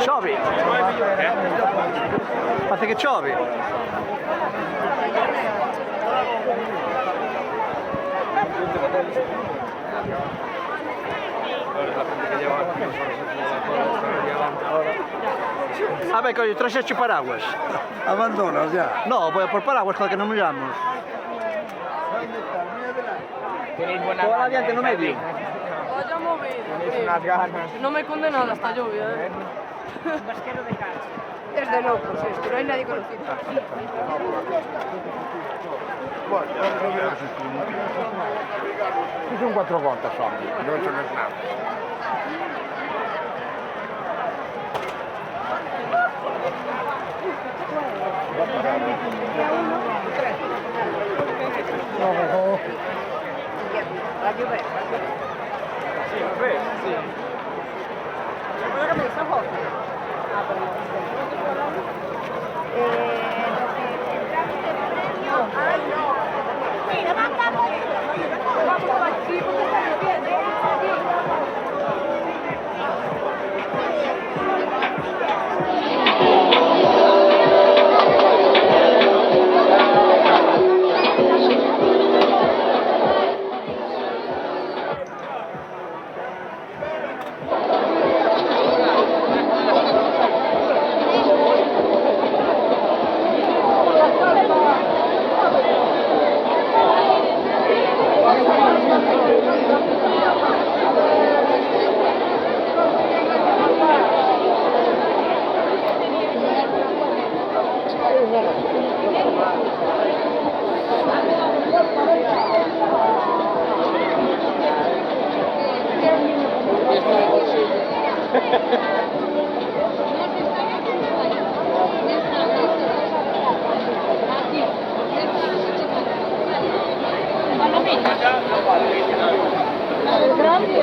Ciovi? Fate che ciovi? A ver, coño, traes hecho paraguas. Abandonas ya. No, voy a por paraguas para que no miramos. Todo adiante no medio. Vaya movida. Tenéis unas ganas. No me condena esta lluvia, Es de locos esto, no hay nadie conocido. Son 4 gotas, hombre. No eso no es nada. La lluvia. Sí, ¿ves? Sí. Grande.